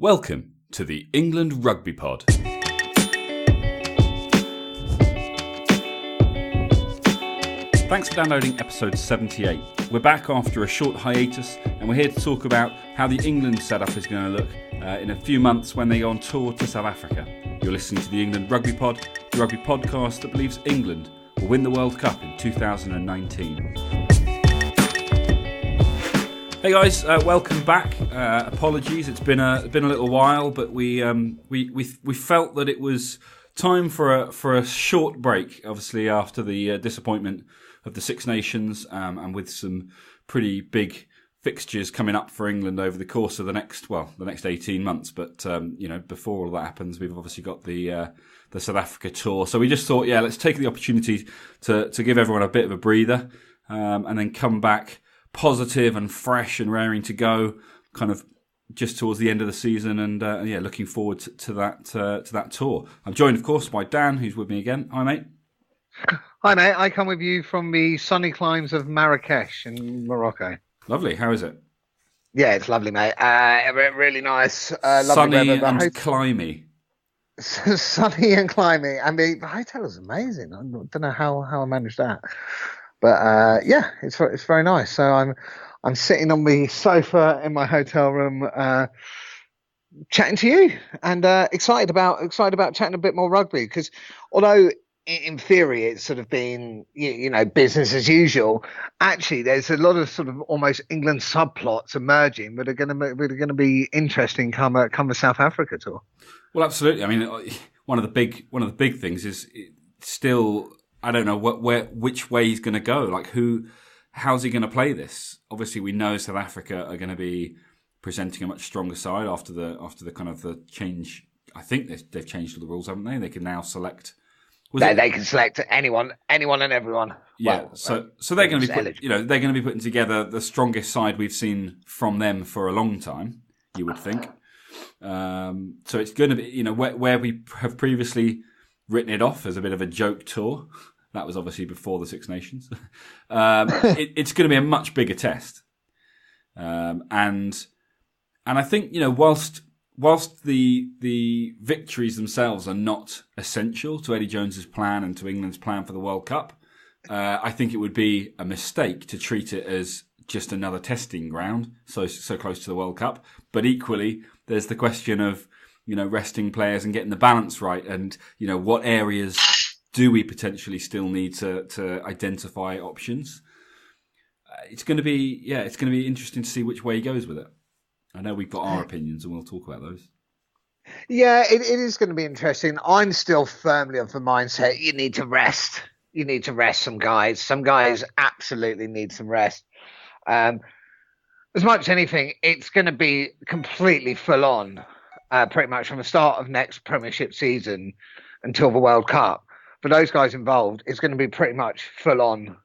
Welcome to the England Rugby Pod. Thanks for downloading episode 78. We're back after a short hiatus and we're here to talk about how the England setup is going to look in a few months when they go on tour to South Africa. You're listening to the England Rugby Pod, the rugby podcast that believes England will win the World Cup in 2019. Hey guys, welcome back. Apologies, it's been a little while, but we felt that it was time for a short break. Obviously, after the disappointment of the Six Nations, and with some pretty big fixtures coming up for England over the course of the next 18 months. But before all that happens, we've obviously got the South Africa tour. So we just thought, let's take the opportunity to give everyone a bit of a breather, and then come back positive and fresh and raring to go, kind of just towards the end of the season, and looking forward to that tour. I'm joined, of course, by Dan, who's with me again. Hi, mate. Hi, mate. I come with you from the sunny climes of Marrakesh in Morocco. Lovely. How is it? Yeah, it's lovely, mate. Really nice. Lovely sunny weather. And climby. Sunny and climby. I mean, the hotel is amazing. I don't know how I managed that. But it's very nice. So I'm sitting on the sofa in my hotel room, chatting to you, and excited about chatting a bit more rugby. Because although in theory it's sort of been business as usual, actually there's a lot of sort of almost England subplots emerging that are going to be interesting come the South Africa tour. Well, absolutely. I mean, one of the big things is still, I don't know which way he's going to go. Like, how's he going to play this? Obviously, we know South Africa are going to be presenting a much stronger side after the kind of the change. I think they've changed all the rules, haven't they? They can now select. They can select anyone and everyone. Yeah, so they're going to be they're going to be putting together the strongest side we've seen from them for a long time. You would think. So it's going to be where we have previously written it off as a bit of a joke tour. That was obviously before the Six Nations. It's going to be a much bigger test, and I think whilst the victories themselves are not essential to Eddie Jones's plan and to England's plan for the World Cup, I think it would be a mistake to treat it as just another testing ground so close to the World Cup. But equally, there's the question of resting players and getting the balance right, and what areas do we potentially still need to identify options. It's going to be interesting to see which way he goes with it. I know we've got our opinions and we'll talk about those. Yeah, it is going to be interesting. I'm still firmly of the mindset you need to rest. You need to rest some guys. Some guys absolutely need some rest. As much as anything, it's going to be completely full on, pretty much from the start of next Premiership season until the World Cup. For those guys involved, it's going to be pretty much full on,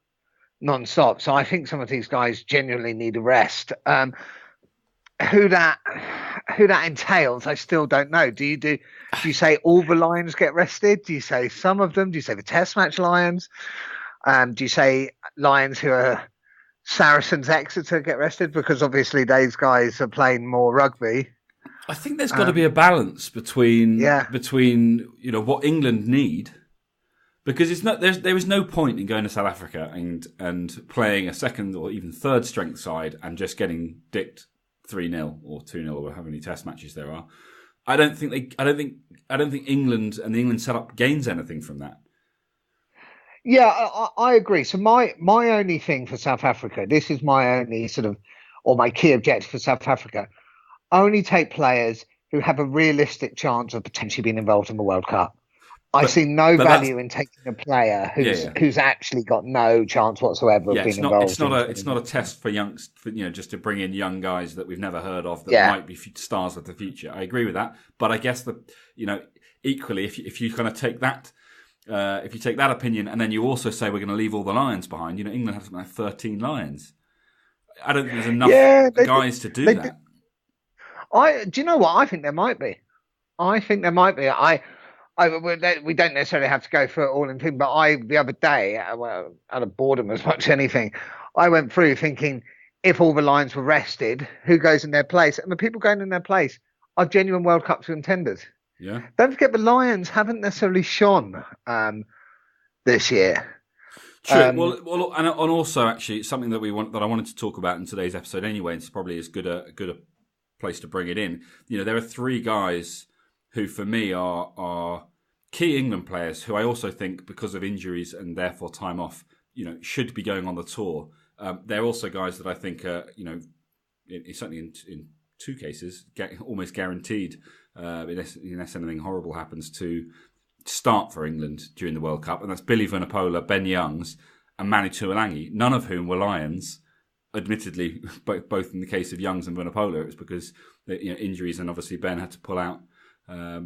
non-stop. So I think some of these guys genuinely need a rest. Who that entails, I still don't know. Do you say all the Lions get rested? Do you say some of them? Do you say the Test match Lions? Do you say Lions who are Saracens Exeter get rested? Because obviously those guys are playing more rugby. I think there's got to be a balance between what England need, because there is no point in going to South Africa and playing a second or even third strength side and just getting dicked 3-0 or 2-0 or however many Test matches there are. I don't think England and the England setup gains anything from that. Yeah, I agree. So my only thing for South Africa, this is my only my key objective for South Africa, only take players who have a realistic chance of potentially being involved in the World Cup. I see no value in taking a player who's actually got no chance whatsoever of being involved. It's not a test for just to bring in young guys that we've never heard of that might be stars of the future. I agree with that, but I guess equally, if you kind of take that, if you take that opinion and then you also say we're going to leave all the Lions behind, England have something like 13 Lions. I don't think there's enough guys to do that. Do you know what? I think there might be. We don't necessarily have to go through it all in thing, but the other day, out of boredom as much as anything, I went through thinking, if all the Lions were rested, who goes in their place? And the people going in their place are genuine World Cup contenders. Yeah. Don't forget the Lions haven't necessarily shone this year. True. Well, and also actually something that I wanted to talk about in today's episode anyway. And it's probably as good a place to bring it in. You know, there are three guys who, for me, are key England players who I also think, because of injuries and therefore time off, you know, should be going on the tour. They're also guys that I think are, you know, certainly in two cases, almost guaranteed, unless anything horrible happens, to start for England during the World Cup, and that's Billy Vunipola, Ben Youngs, and Manu Tuilagi, none of whom were Lions. Admittedly, both in the case of Youngs and Vunipola, it was because injuries, and obviously Ben had to pull out. For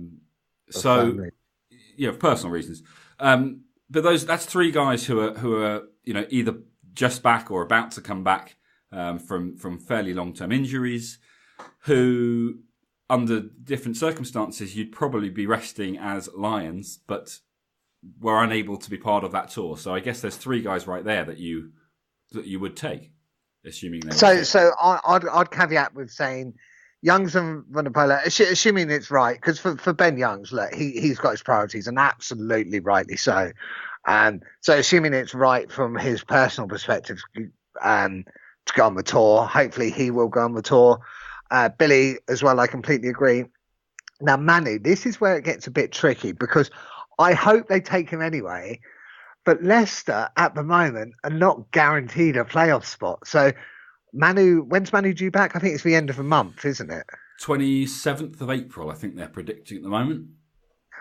personal reasons. But that's three guys who are either just back or about to come back from fairly long-term injuries, who, under different circumstances, you'd probably be resting as Lions, but were unable to be part of that tour. So I guess there's three guys right there that you would take, assuming they. So I'd caveat with saying Youngs and Vunipola, assuming it's right, because for Ben Youngs, look, he's got his priorities, and absolutely rightly so. So assuming it's right from his personal perspective, to go on the tour, hopefully he will go on the tour. Billy as well, I completely agree. Now, Manu, this is where it gets a bit tricky, because I hope they take him anyway, but Leicester at the moment are not guaranteed a playoff spot. So when's Manu due back? I think it's the end of the month, isn't it? 27th of April, I think they're predicting at the moment.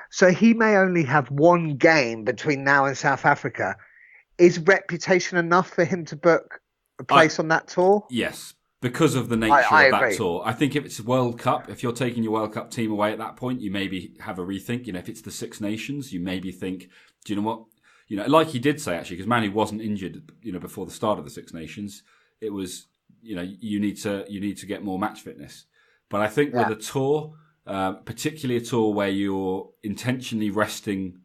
So he may only have one game between now and South Africa. Is reputation enough for him to book a place on that tour? Yes. Because of the nature of that tour. I think if it's World Cup, if you're taking your World Cup team away at that point, you maybe have a rethink. You know, if it's the Six Nations, you maybe think, do you know what? You know, like he did say, actually, because Manu wasn't injured, before the start of the Six Nations. It was, you need to get more match fitness. But I think with a tour, particularly a tour where you're intentionally resting,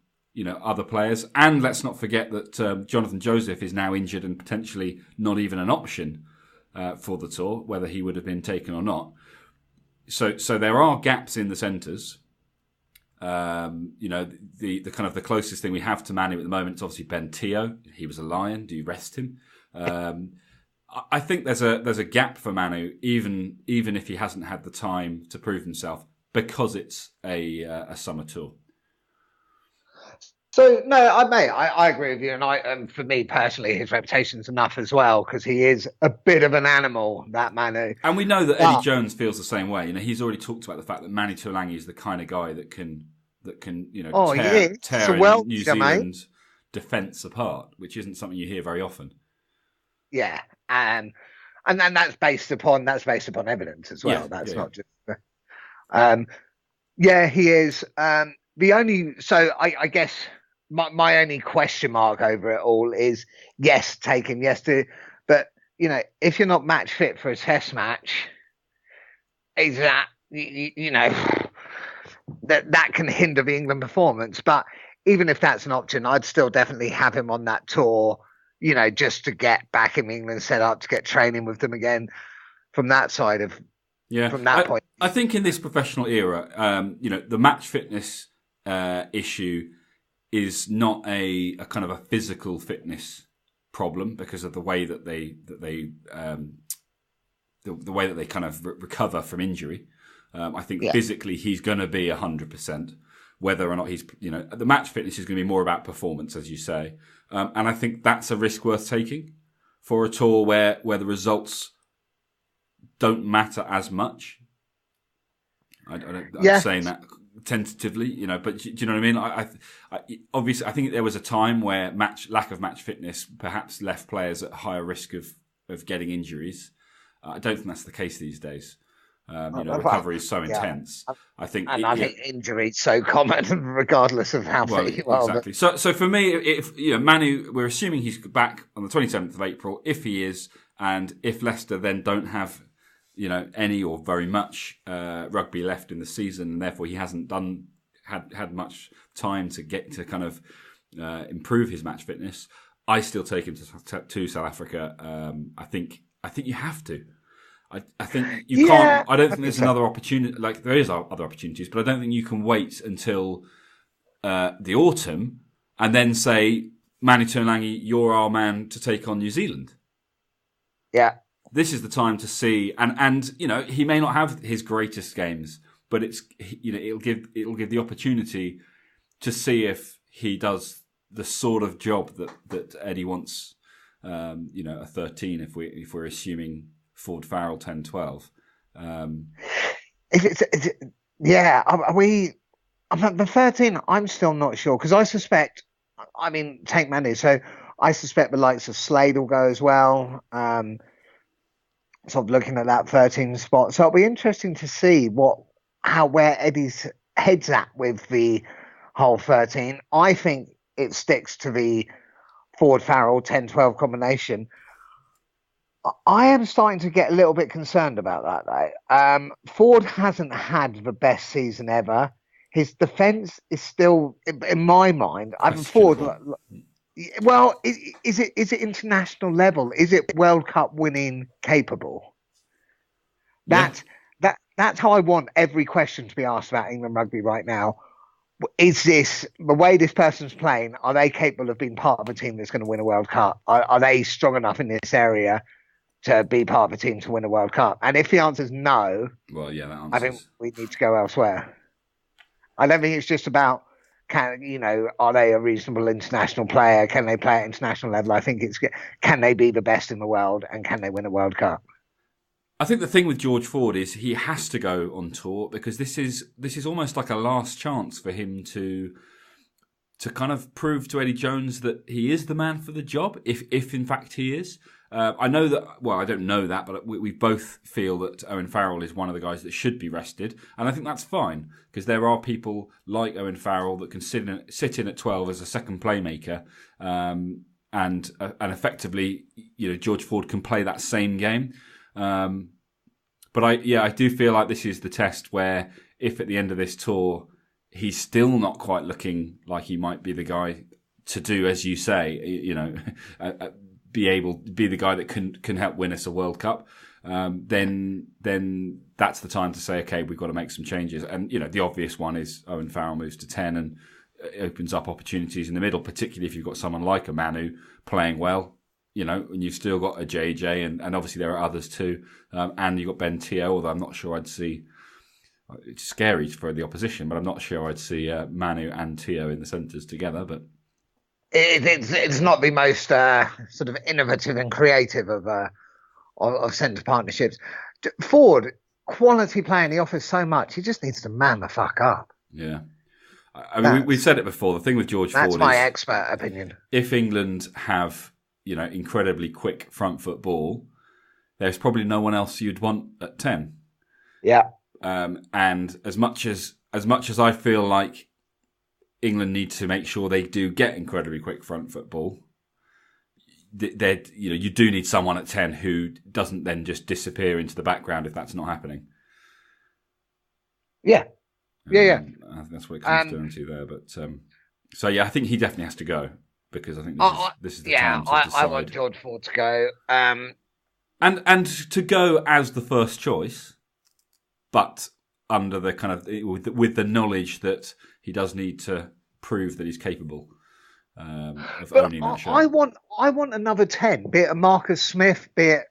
other players, and let's not forget that Jonathan Joseph is now injured and potentially not even an option for the tour, whether he would have been taken or not. So there are gaps in the centres. The kind of the closest thing we have to Manu at the moment is obviously Ben Teo. He was a Lion. Do you rest him? I think there's a gap for Manu, even if he hasn't had the time to prove himself, because it's a summer tour. So no, I agree with you, and for me personally, his reputation's enough as well, because he is a bit of an animal, that Manu. And we know that Eddie Jones feels the same way. He's already talked about the fact that Manu Tuilagi is the kind of guy that can tear New Zealand defence apart, which isn't something you hear very often. Yeah, and that's based upon evidence as well. Not just. He is. I guess. My only question mark over it all is, yes, take him, but if you're not match fit for a test match, is that that can hinder the England performance. But even if that's an option, I'd still definitely have him on that tour, just to get back in England set up, to get training with them again from that side of from that point. I think in this professional era, the match fitness issue is not a kind of a physical fitness problem, because of the way that they kind of recover from injury. I think physically he's going to be 100%. Whether or not he's, the match fitness is going to be more about performance, as you say, and I think that's a risk worth taking for a tour where the results don't matter as much. I'm saying that tentatively, but do you know what I mean? I obviously, I think there was a time where lack of match fitness perhaps left players at higher risk of getting injuries. I don't think that's the case these days. Recovery is so intense. I think injury is so common, regardless of how fit you are. Exactly. So for me, if Manu, we're assuming he's back on the 27th of April. If he is, and if Leicester then don't have any or very much rugby left in the season, and therefore he hasn't had much time to get to kind of improve his match fitness, I still take him to South Africa. I think you have to. I think you Yeah, can't. I don't I think there's so. another opportunity. Like there is other opportunities, but I don't think you can wait until the autumn and then say, Manu Tuolangi, you're our man to take on New Zealand. Yeah. This is the time to see, and he may not have his greatest games, but it'll give the opportunity to see if he does the sort of job that Eddie wants. A 13 if we're assuming Ford Farrell 10-12. Yeah, are we? The 13, I'm still not sure because I suspect. I mean, take Manu, so I suspect the likes of Slade will go as well. Sort of looking at that 13 spot, so it'll be interesting to see where Eddie's head's at with the whole 13. I think it sticks to the Ford Farrell 10-12 combination. I am starting to get a little bit concerned about that, though. Ford hasn't had the best season ever. His defence is still, in my mind, I'm Ford. Well, is it international level? Is it World Cup winning capable? That's how I want every question to be asked about England rugby right now. Is this the way this person's playing? Are they capable of being part of a team that's going to win a World Cup? Are they strong enough in this area to be part of a team to win a World Cup? And if the answer is no, well, yeah, that answers. I think we need to go elsewhere. I don't think it's just about are they a reasonable international player? Can they play at international level? I think it's can they be the best in the world and can they win a World Cup? I think the thing with George Ford is he has to go on tour because this is almost like a last chance for him to kind of prove to Eddie Jones that he is the man for the job, if in fact he is. I know that. Well, I don't know that, but we both feel that Owen Farrell is one of the guys that should be rested, and I think that's fine because there are people like Owen Farrell that can sit in at 12 as a second playmaker, and effectively, George Ford can play that same game. But I do feel like this is the test where if at the end of this tour he's still not quite looking like he might be the guy to do, as you say, be the guy that can help win us a World Cup, then that's the time to say, okay, we've got to make some changes. And the obvious one is Owen Farrell moves to 10 and it opens up opportunities in the middle, particularly if you've got someone like a Manu playing well. And you've still got a JJ, and obviously there are others too. And you've got Ben Teo, although I'm not sure I'd see. It's scary for the opposition, but I'm not sure I'd see Manu and Teo in the centres together. But it's not the most sort of innovative and creative of centre partnerships. Ford, quality player, and he offers so much. He just needs to man the fuck up. Yeah. I mean, we've said it before. The thing with George Ford is... That's my expert opinion. If England have... incredibly quick front foot ball, there's probably no one else you'd want at 10. Yeah. And as much as I feel like England need to make sure they do get incredibly quick front foot ball, you do need someone at 10 who doesn't then just disappear into the background if that's not happening. Yeah. Yeah. That's what it comes down to there. But so yeah, I think he definitely has to go. Because I think this is the time to decide. I want George Ford to go. And to go as the first choice, but under the kind of with the knowledge that he does need to prove that he's capable of owning that show. I want another 10, be it a Marcus Smith, be it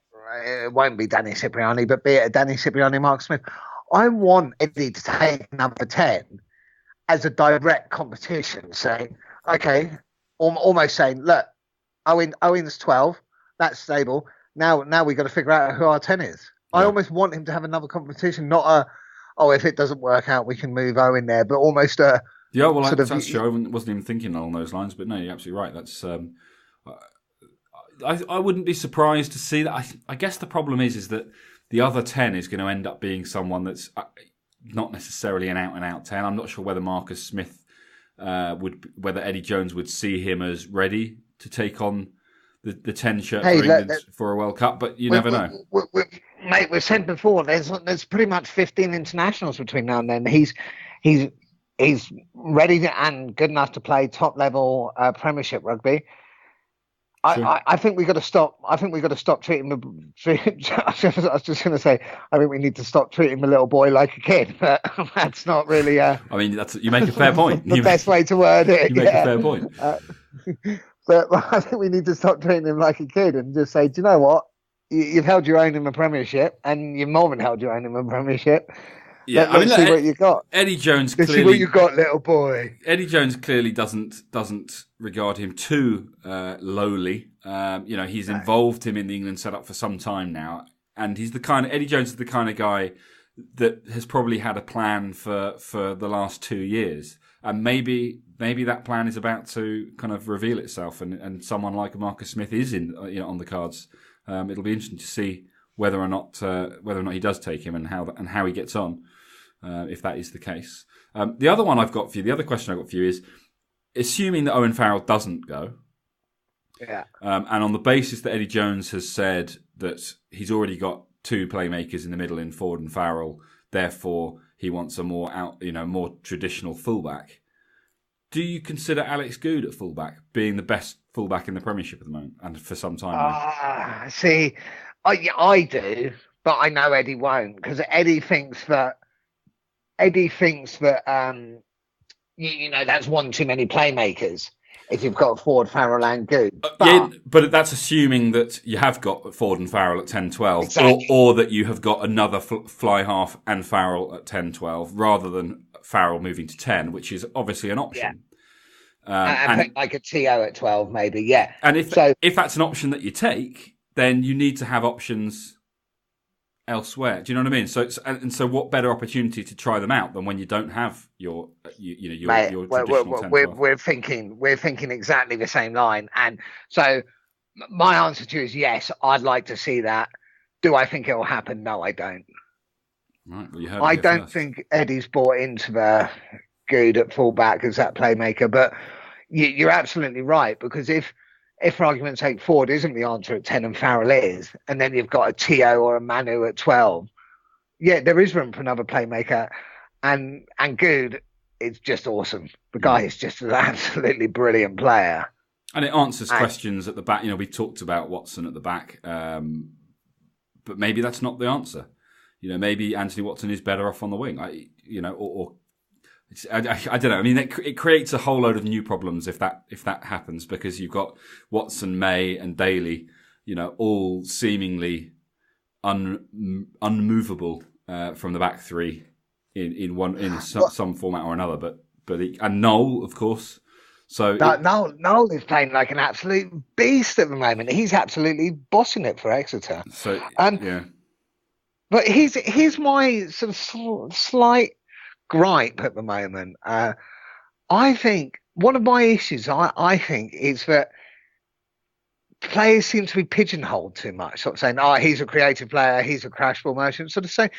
won't be Danny Cipriani, but be it a Danny Cipriani, Marcus Smith. I want Eddie to take number 10 as a direct competition, saying, okay. Almost saying, look, Owen's 12, that's stable. Now we've got to figure out who our 10 is. Yeah. I almost want him to have another competition, not if it doesn't work out, we can move Owen there, but almost a... Yeah, well, that's true. I wasn't even thinking along those lines, but no, you're absolutely right. That's... I wouldn't be surprised to see that. I guess the problem is that the other 10 is going to end up being someone that's not necessarily an out-and-out 10. I'm not sure whether Marcus Smith... whether Eddie Jones would see him as ready to take on the 10 shirt for England for a World Cup, but you never know. Mate, we've said before, there's pretty much 15 internationals between now and then. He's ready and good enough to play top level Premiership rugby. I think we got to stop. I think we got to stop treating him. I was just going to say, I think we need to stop treating the little boy like a kid, but that's not really. I mean, you make a fair point. The best way to word it. You make a fair point. But I think we need to stop treating him like a kid and just say, do you know what? You've held your own in the Premiership, and you've more than held your own in the Premiership. Yeah, Let's see what you got. Eddie Jones Let's see what you got, little boy. Eddie Jones clearly doesn't regard him too lowly. He's involved him in the England setup for some time now, and Eddie Jones is the kind of guy that has probably had a plan for the last 2 years, and maybe that plan is about to kind of reveal itself, and someone like Marcus Smith is on the cards. It'll be interesting to see whether or not he does take him and how he gets on. If that is the case. The other question I've got for you is, assuming that Owen Farrell doesn't go, and on the basis that Eddie Jones has said that he's already got 2 playmakers in the middle in Ford and Farrell, therefore he wants a more traditional fullback. Do you consider Alex Goode at fullback being the best fullback in the Premiership at the moment and for some time? See, I do, but I know Eddie won't, because Eddie thinks that that's one too many playmakers if you've got Ford, Farrell and Goode. But that's assuming that you have got Ford and Farrell at 10-12, exactly. or that you have got another fly half and Farrell at 10-12, rather than Farrell moving to 10, which is obviously an option. And like a TO at 12, maybe, yeah. And if that's an option that you take, then you need to have options elsewhere. Do you know what I mean? So what better opportunity to try them out than when you don't have your traditional 10-12? We're thinking exactly the same line. And so my answer to you is yes, I'd like to see that. Do I think it will happen? No, I don't. Right, well, you heard I don't think Eddie's bought into the Goode at fullback as that playmaker, but you're absolutely right, because if for argument's sake Ford isn't the answer at 10 and Farrell is, and then you've got a Tio or a Manu at 12, there is room for another playmaker, and Goode is just awesome. The guy is just an absolutely brilliant player. And it answers questions at the back. We talked about Watson at the back, but maybe that's not the answer. Maybe Anthony Watson is better off on the wing. I don't know. I mean, it creates a whole load of new problems if that happens, because you've got Watson, May, and Daly, all seemingly unmovable from the back three in some format or another. And Noel, of course. So Noel is playing like an absolute beast at the moment. He's absolutely bossing it for Exeter. So yeah. But here's my sort of slight gripe at the moment. I think one of my issues, I think, is that players seem to be pigeonholed too much. Sort of saying, he's a creative player, he's a crash ball merchant. Sort of saying,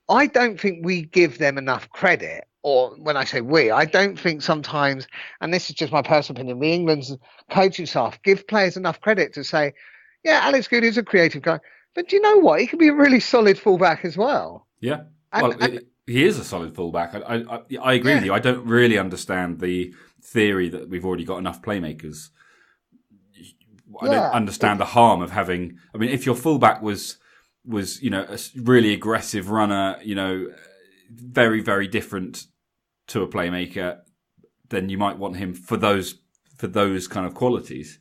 I don't think we give them enough credit. Or when I say we, I don't think sometimes, and this is just my personal opinion, the England's coaching staff give players enough credit to say, yeah, Alex Goode is a creative guy. But do you know what? He can be a really solid fullback as well. Yeah. He is a solid fullback. I agree with you. I don't really understand the theory that we've already got enough playmakers. I don't understand the harm of having. I mean, if your fullback was a really aggressive runner, very, very different to a playmaker, then you might want him for those kind of qualities.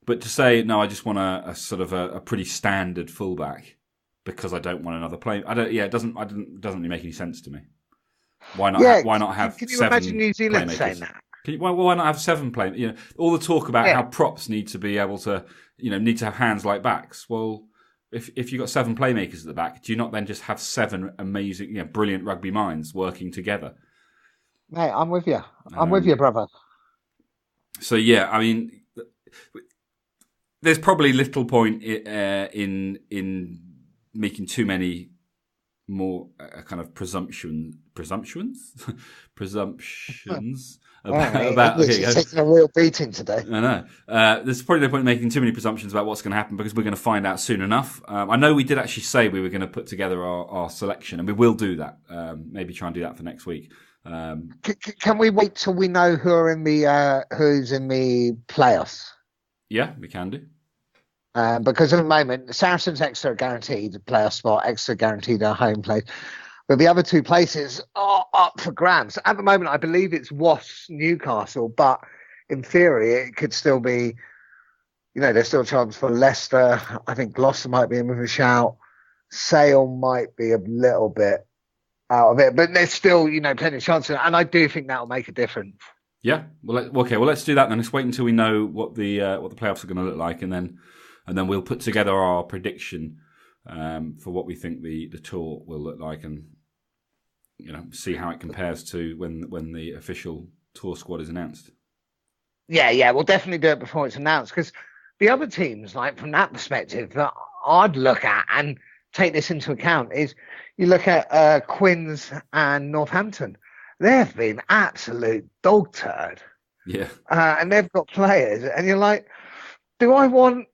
But to say, no, I just want a sort of a pretty standard fullback because I don't want another play. It doesn't really make any sense to me. Why not? Why not have? Can you 7 imagine New Zealand playmakers? saying that? Why not have 7 playmakers? All the talk about how props need to be able to, need to have hands like backs. Well, if you've got 7 playmakers at the back, do you not then just have 7 amazing, brilliant rugby minds working together? Mate, I'm with you. I'm with you, brother. So I mean, there's probably little point in making too many more kind of presumptions about it's taking a real beating today. I know. There's probably no point in making too many presumptions about what's going to happen because we're going to find out soon enough. I know we did actually say we were going to put together our selection, and we will do that. Maybe try and do that for next week. Can we wait till we know who's in the playoffs? Yeah, we can do. Because at the moment, Saracens extra guaranteed a playoff spot, extra guaranteed a home place. But the other two places are up for grabs. At the moment, I believe it's Wasps, Newcastle, but in theory, it could still be, there's still a chance for Leicester. I think Gloucester might be in with a shout. Sale might be a little bit out of it, but there's still, plenty of chances. And I do think that'll make a difference. Yeah. Well, let's do that then. Let's wait until we know what the playoffs are going to look like, and then we'll put together our prediction for what we think the tour will look like, and see how it compares to when the official tour squad is announced. Yeah, we'll definitely do it before it's announced, because the other teams, like from that perspective, that I'd look at and take this into account is you look at Quins and Northampton. They've been absolute dog turd. Yeah. And they've got players, and you're like, do I want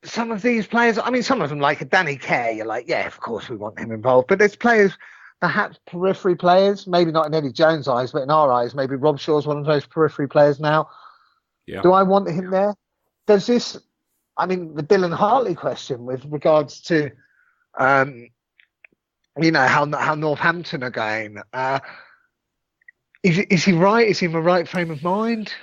some of these players? I mean, some of them, like a Danny Kerr, you're like, yeah, of course we want him involved. But there's players, perhaps periphery players, maybe not in Eddie Jones' eyes, but in our eyes, maybe Rob Shaw's one of those periphery players now. Yeah. Do I want him there? Does this, the Dylan Hartley question with regards to, how Northampton are going, Is he right? Is he in the right frame of mind?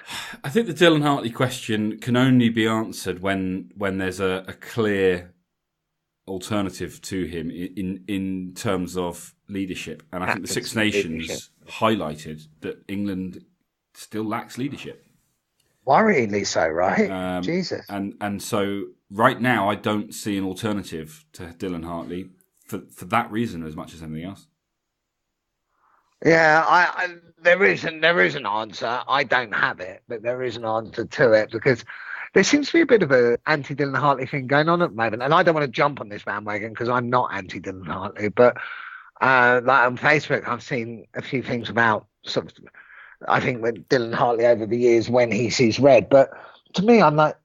I think the Dylan Hartley question can only be answered when there's a clear alternative to him in terms of leadership. And I think the Six Nations highlighted that England still lacks leadership. Worryingly so, right? Jesus. And so right now I don't see an alternative to Dylan Hartley for that reason as much as anything else. Yeah, there is an answer. I don't have it, but there is an answer to it, because there seems to be a bit of a anti-Dylan Hartley thing going on at the moment, and I don't want to jump on this bandwagon because I'm not anti-Dylan Hartley, but like on Facebook, I've seen a few things about sort of, I think with Dylan Hartley over the years when he sees red, but to me, I'm like,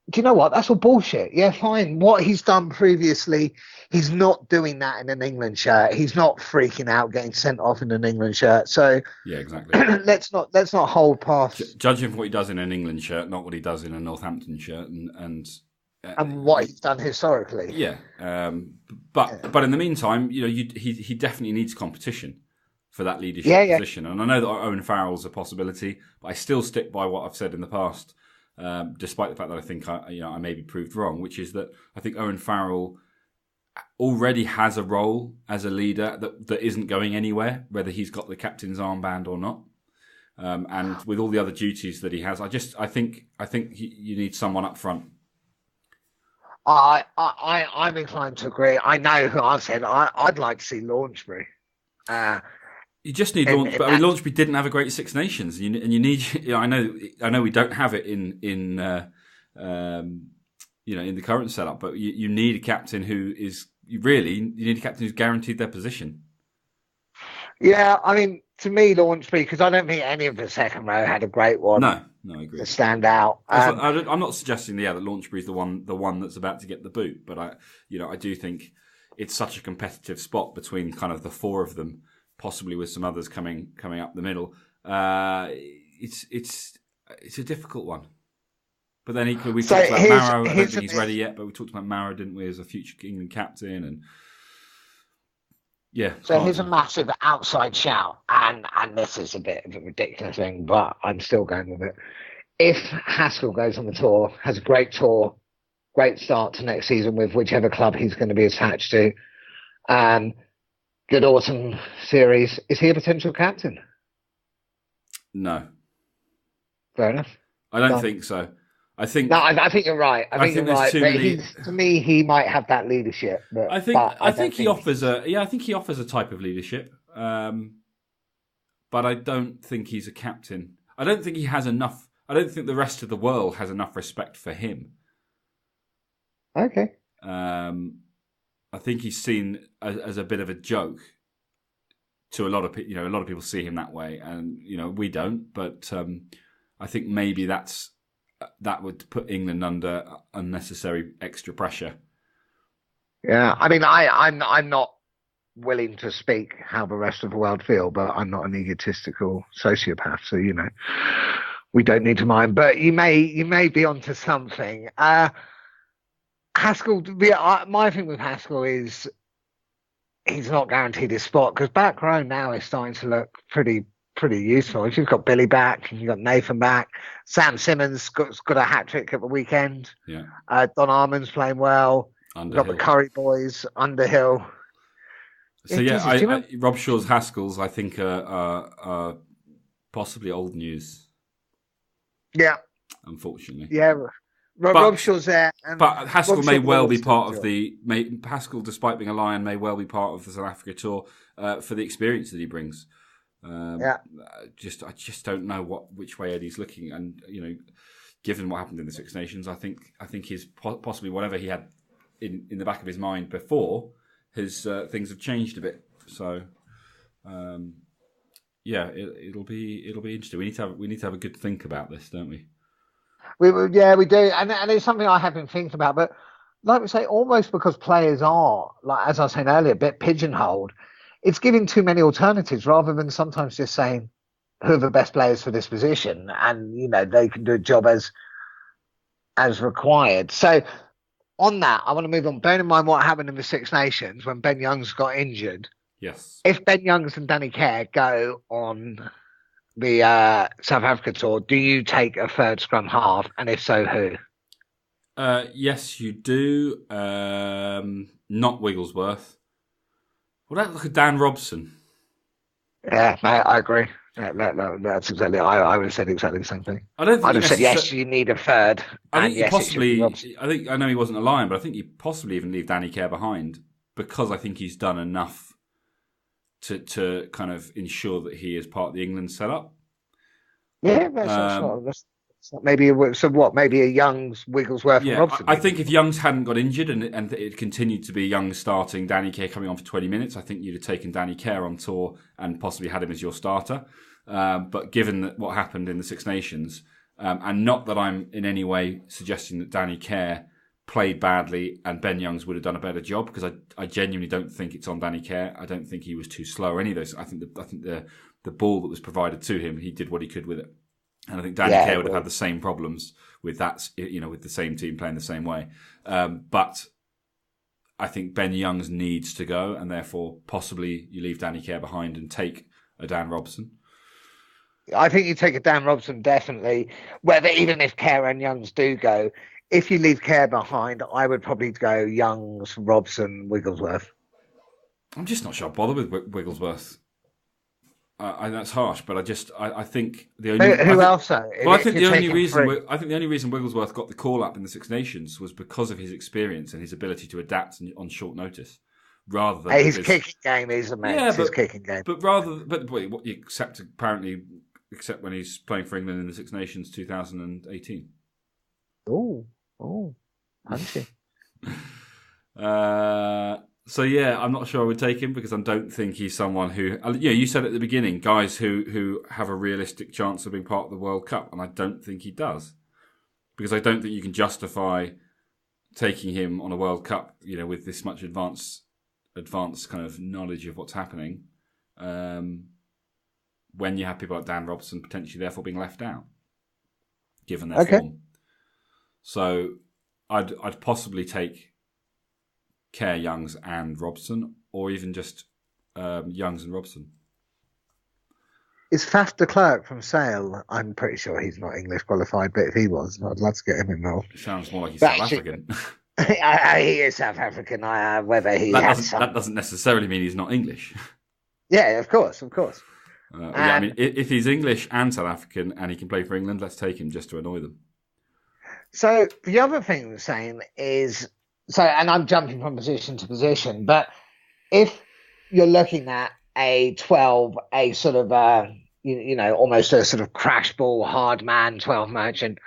do you know what? That's all bullshit. Yeah, fine. What he's done previously, he's not doing that in an England shirt. He's not freaking out getting sent off in an England shirt. So yeah, exactly. let's not hold past judging for what he does in an England shirt, not what he does in a Northampton shirt, and what he's done historically. Yeah, but in the meantime, he definitely needs competition for that leadership position. And I know that Owen Farrell's a possibility, but I still stick by what I've said in the past. Despite the fact that I think I may be proved wrong, which is that I think Owen Farrell already has a role as a leader that isn't going anywhere, whether he's got the captain's armband or not. And with all the other duties that he has, I think you need someone up front. I'm inclined to agree. I know who I've said. I'd like to see Launchbury. You just need Launchbury. I mean, Launchbury didn't have a great Six Nations, and you need. I know we don't have it in the current setup, but you need a captain who is you need a captain who's guaranteed their position. Yeah, I mean, to me, Launchbury, because I don't think any of the second row had a great one. No, I agree. To stand out. I'm not suggesting that Launchbury's the one that's about to get the boot, but I do think it's such a competitive spot between kind of the four of them, possibly with some others coming up the middle. It's a difficult one. But then equally, we talked about Marrow. I don't think he's ready yet, but we talked about Marrow, didn't we, as a future England captain? And yeah. So here's a massive outside shout, and this is a bit of a ridiculous thing, but I'm still going with it. If Haskell goes on the tour, has a great tour, great start to next season with whichever club he's going to be attached to, good autumn series, is he a potential captain? No. Fair enough. I don't think so. I think you're right. I think you're right. But to me, he might have that leadership. But I think he offers a type of leadership. But I don't think he's a captain. I don't think he has enough. I don't think the rest of the world has enough respect for him. Okay. I think he's seen as a bit of a joke to a lot of people. A lot of people see him that way, and we don't. But I think maybe that would put England under unnecessary extra pressure. Yeah, I mean, I'm not willing to speak how the rest of the world feel, but I'm not an egotistical sociopath, so we don't need to mind. But you may be onto something. Haskell, my thing with Haskell is he's not guaranteed his spot because back row now is starting to look pretty useful. If you've got Billy back and you've got Nathan back, Sam Simmons got a hat trick at the weekend. Yeah. Don Armand's playing well. We've got the Curry boys, Underhill. So Rob Shaw's Haskells, I think, are possibly old news. Yeah. Unfortunately. Yeah. Rob Shaw's there. But Haskell may well be part of Haskell, despite being a Lion, may well be part of the South Africa tour for the experience that he brings. I just don't know which way Eddie's looking, and given what happened in the Six Nations, I think he's possibly whatever he had in the back of his mind before, his things have changed a bit. So, it'll be interesting. We need to have a good think about this, don't we? We do, and it's something I have been thinking about. But like we say, almost because players are, like as I was saying earlier, a bit pigeonholed. It's giving too many alternatives rather than sometimes just saying who are the best players for this position, and they can do a job as required. So on that, I want to move on. Bearing in mind what happened in the Six Nations when Ben Youngs got injured. Yes. If Ben Youngs and Danny Kerr go on the South Africa tour, do you take a third scrum half, and if so, who? Yes, you do. Not Wigglesworth. Well, that look at Dan Robson. Yeah, mate, I agree. That's exactly. I would have said exactly the same thing. I'd have said yes. You need a third. I think I know he wasn't a Lion, but I think you possibly even leave Danny Kerr behind because I think he's done enough to kind of ensure that he is part of the England setup. Yeah, that's maybe maybe a Youngs, Wigglesworth, and Robson. I think if Youngs hadn't got injured and it continued to be Youngs starting, Danny Kerr coming on for 20 minutes, I think you'd have taken Danny Kerr on tour and possibly had him as your starter. But given what happened in the Six Nations, and not that I'm in any way suggesting that Danny Kerr played badly and Ben Youngs would have done a better job, because I genuinely don't think it's on Danny Kerr. I don't think he was too slow or any of those. I think the ball that was provided to him, he did what he could with it. And I think Danny Kerr would have had the same problems with that, with the same team playing the same way. But I think Ben Youngs needs to go, and therefore possibly you leave Danny Kerr behind and take a Dan Robson. I think you take a Dan Robson, definitely. Even if Kerr and Youngs do go, if you leave Kerr behind, I would probably go Youngs, Robson, Wigglesworth. I'm just not sure I bother with Wigglesworth. That's harsh, but I think the only I think the only reason Wigglesworth got the call up in the Six Nations was because of his experience and his ability to adapt on short notice, rather than his kicking game is amazing. Yeah, his kicking game. But what you except when he's playing for England in the Six Nations 2018. Oh, punchy. So yeah, I'm not sure I would take him because I don't think he's someone who. You said at the beginning, guys who have a realistic chance of being part of the World Cup, and I don't think he does, because I don't think you can justify taking him on a World Cup, with this much advanced kind of knowledge of what's happening, when you have people like Dan Robson potentially therefore being left out, given their form. So I'd possibly take Kerr, Youngs and Robson, or even just Youngs and Robson. Is Faf de Klerk from Sale? I'm pretty sure he's not English qualified, but if he was, I'd love to get him involved. It sounds more like he's South African. He is South African. Whether he that doesn't necessarily mean he's not English. Yeah, of course. If he's English and South African and he can play for England, let's take him just to annoy them. So the other thing we're saying is, and I'm jumping from position to position, but if you're looking at a 12, a sort of, almost a sort of crash ball, hard man, 12 merchant,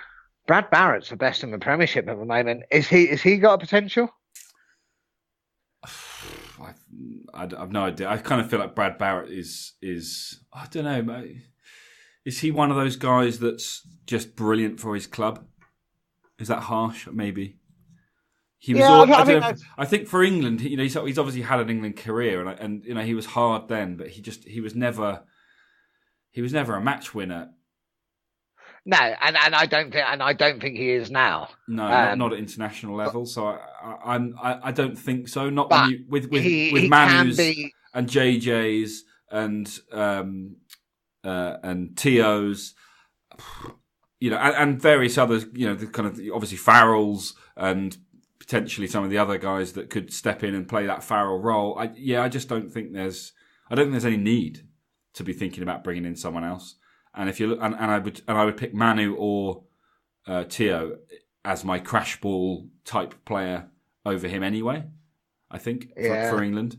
Brad Barrett's the best in the Premiership at the moment. Is he got a potential? I've no idea. I kind of feel like Brad Barrett is I don't know, mate. Is he one of those guys that's just brilliant for his club? Is that harsh? Maybe. He was. I think for England, he's obviously had an England career, and he was hard then, but he was never a match winner. No, and I don't think he is now. No, not at international level. So I don't think so. Not when But you with he can Manus be. and JJs and Tios, and various others. The kind of obviously Farrells and potentially some of the other guys that could step in and play that Farrell role. I just don't think there's any need to be thinking about bringing in someone else. And if you look, and I would pick Manu or Tio as my crash ball type player over him anyway. I think for England.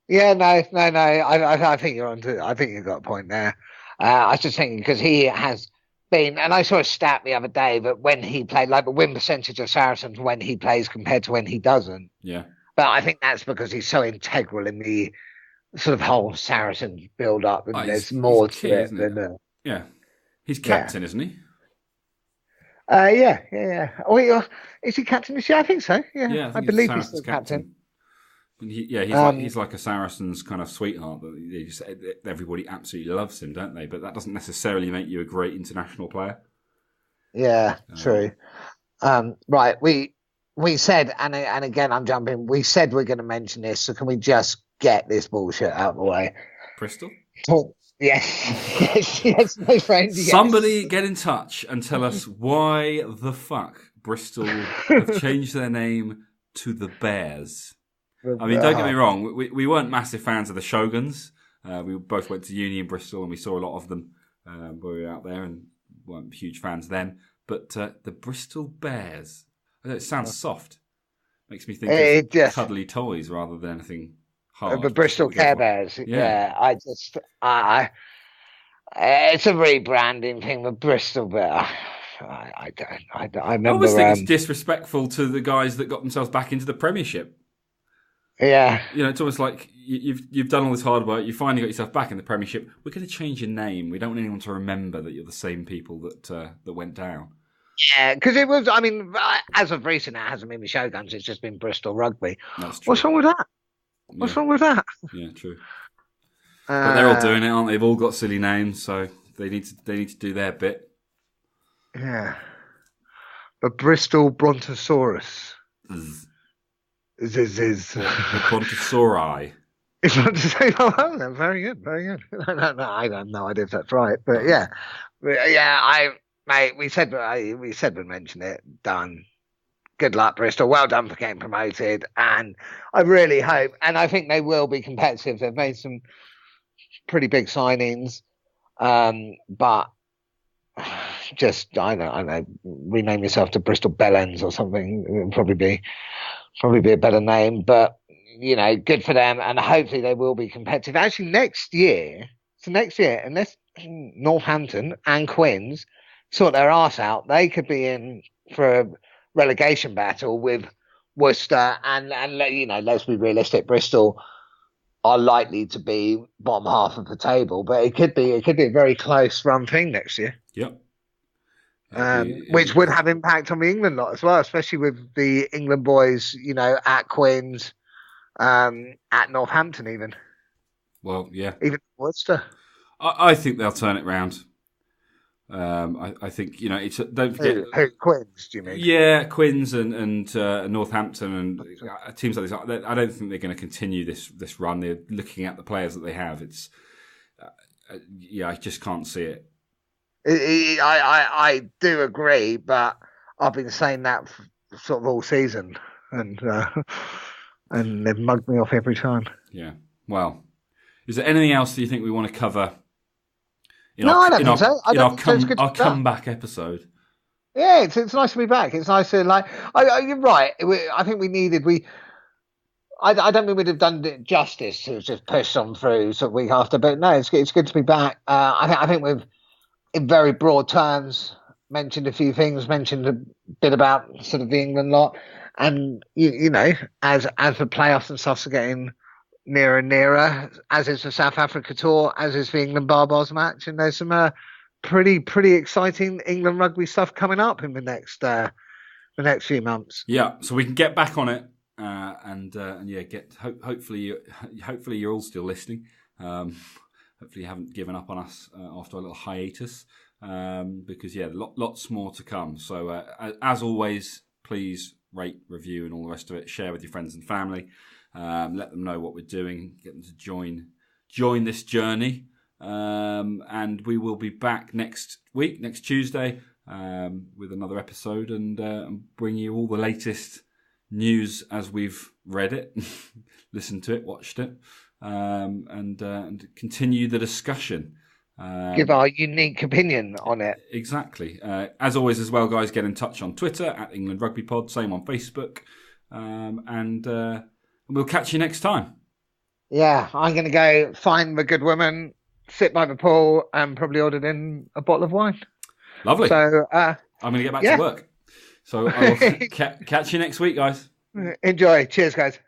Yeah, no. I think you're onto. I think you've got a point there. I was just thinking because he has been, and I saw a stat the other day that when he played, like the win percentage of Saracens when he plays compared to when he doesn't. Yeah. But I think that's because he's so integral in the sort of whole Saracens build up, and there's more to it than. Yeah, he's captain, isn't he? Yeah. Oh, is he captain this year? I think so. Yeah, I believe he's still captain. He's like a Saracens kind of sweetheart. Everybody absolutely loves him, don't they? But that doesn't necessarily make you a great international player. Yeah, true. Right, we said, and again, I'm jumping. We said we're going to mention this, so can we just get this bullshit out of the way? Bristol? Yes, my friend. Yes. Somebody get in touch and tell us why the fuck Bristol have changed their name to the Bears. I mean, don't get me wrong. We weren't massive fans of the Shoguns. We both went to uni in Bristol and we saw a lot of them when we were out there and weren't huge fans then. But the Bristol Bears, I know it sounds soft. Makes me think of cuddly toys rather than anything hard. The Bristol Care Bears. Yeah, it's a rebranding thing. The Bristol Bear. I remember. I always think it's disrespectful to the guys that got themselves back into the Premiership. Yeah, it's almost like you've done all this hard work. You finally got yourself back in the Premiership. We're going to change your name. We don't want anyone to remember that you're the same people that went down. Yeah, because it was. I mean, as of recent, it hasn't been the Shoguns. It's just been Bristol Rugby. That's true. What's wrong with that? What's wrong with that? Yeah, true. But they're all doing it, aren't they? They've all got silly names, so they need to do their bit. Yeah. The Bristol Brontosaurus. The Brontosauri. Oh, very good, very good. No, I have no idea if that's right, but yeah. We said we'd mention it. Done. Good luck, Bristol. Well done for getting promoted, and I really hope, and I think they will be competitive. They've made some pretty big signings, but just I don't know, rename yourself to Bristol Bellends or something. It would probably be a better name, but good for them, and hopefully they will be competitive. Actually, next year, unless Northampton and Quins sort their arse out, they could be in for a relegation battle with Worcester, and let's be realistic, Bristol are likely to be bottom half of the table, but it could be a very close run thing next year. Yep. Which would have impact on the England lot as well, especially with the England boys, at Quins, at Northampton even. Well, yeah. Even Worcester. I think they'll turn it round. I think it's don't forget who Quins. Do you mean? Yeah, Quins and Northampton and teams like this. I don't think they're going to continue this run. They're looking at the players that they have. It's I just can't see it. I do agree, but I've been saying that sort of all season, and they've mugged me off every time. Yeah. Well, is there anything else that you think we want to cover? I don't think so. Our comeback episode. Yeah, it's nice to be back. It's nice to you're right. I think I don't think we'd have done it justice to just push on through sort of week after. But no, it's good to be back. I think we've, in very broad terms, mentioned a few things. Mentioned a bit about sort of the England lot, and as the playoffs and stuff are getting nearer and nearer, as is the South Africa tour, as is the England Barbars match, and there's some pretty exciting England rugby stuff coming up in the next few months. Yeah, so we can get back on it, and hopefully you're all still listening. hopefully you haven't given up on us after a little hiatus, because lots more to come. So as always, please rate, review, and all the rest of it. Share with your friends and family. Let them know what we're doing. Get them to join this journey. And we will be back next week, next Tuesday, with another episode, and bring you all the latest news as we've read it, listened to it, watched it, and continue the discussion. Give our unique opinion on it. Exactly. As always, as well, guys, get in touch on Twitter at England Rugby Pod, same on Facebook, and we'll catch you next time. Yeah, I'm going to go find the good woman, sit by the pool, and probably ordered in a bottle of wine. Lovely. So I'm going to get back to work. So I'll catch you next week, guys. Enjoy. Cheers, guys.